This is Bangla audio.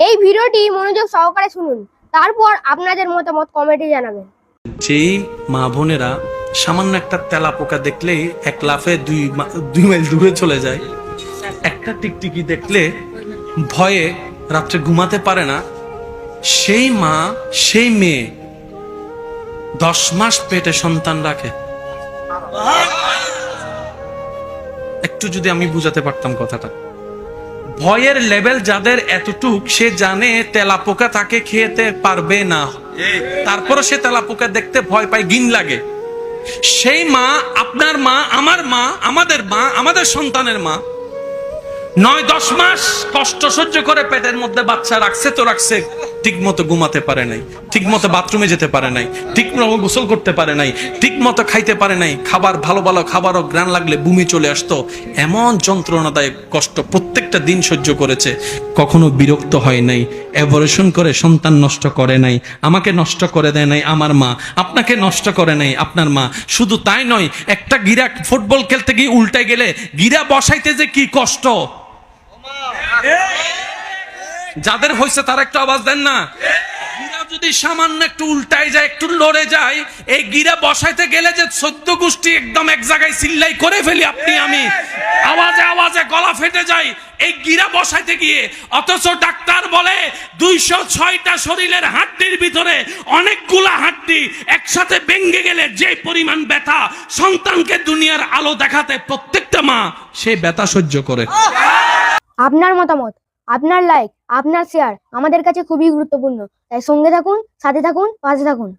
এই ভিডিওটি মনোযোগ সহকারে শুনুন, তারপর আপনাদের মতামত কমেন্টে জানাবেন। যেই মা বোনেরা সামান্য একটা তেলা পোকা দেখলেই এক লাফে দুই মাইল দূরে চলে যায়, একটা টিকটিকি দেখলে ভয়ে রাত্রে ঘুমাতে পারে না, সেই মা সেই মেয়ে 10 মাস পেটে সন্তান রাখে। একটু যদি আমি বুঝাতে পারতাম কথাটা, ভয়ের লেভেল যাদের এতটুক, সে জানে তেলাপোকা তাকে খেতে পারবে না, তারপরে সে তেলাপোকা দেখতে ভয় পায়, ঘিন লাগে। সেই মা, আপনার মা, আমার মা, আমাদের মা, আমাদের সন্তানের মা 9-10 মাস কষ্ট সহ্য করে পেটের মধ্যে বাচ্চা রাখছে তো রাখছে, ঠিক মতো ঘুমাতে পারে নাই, ঠিক মতো বাথরুমে যেতে পারে নাই, ঠিক মতো গোসল করতে পারে নাই, ঠিক মতো খাইতে পারে নাই, খাবার ভালো ভালো খাবারও ঘ্রাণ লাগলে বমি চলে আসতো। এমন যন্ত্রণাদায়ক কষ্ট প্রত্যেকটা দিন সহ্য করেছে, কখনো বিরক্ত হয় নাই, অ্যাবর্শন করে সন্তান নষ্ট করে নাই, আমাকে নষ্ট করে দেয় নাই আমার মা, আপনাকে নষ্ট করে নাই আপনার মা। শুধু তাই নয়, একটা গিরা ফুটবল খেলতে গিয়ে উল্টে গেলে গিরা বসাইতে যে কি কষ্ট, যাদের হয়েছে তারা একটু আওয়াজ দেন না। গিরা যদি সামান্য একটু উল্টায় যায়, একটু লড়ে যায়, এই গিরা বসাইতে গেলে যে 14 গোষ্ঠী একদম এক জায়গায় চিল্লাই করে ফেলি আপনি আমি, আওয়াজে আওয়াজে গলা ফেটে যায় এই গিরা বসাইতে গিয়ে। অথচ ডাক্তার বলে 206টা শরীরের হাড্ডির ভিতরে অনেকগুলা হাড্ডি একসাথে ভেঙে গেলে যে পরিমাণ ব্যথা, সন্তানকে দুনিয়ার আলো দেখাতে প্রত্যেকটা মা সেই ব্যথা সহ্য করে। আপনার মতামত, আপনার লাইক, আপনার শেয়ার আমাদের কাছে খুবই গুরুত্বপূর্ণ। তাই সঙ্গে থাকুন, সাথে থাকুন, পাশে থাকুন।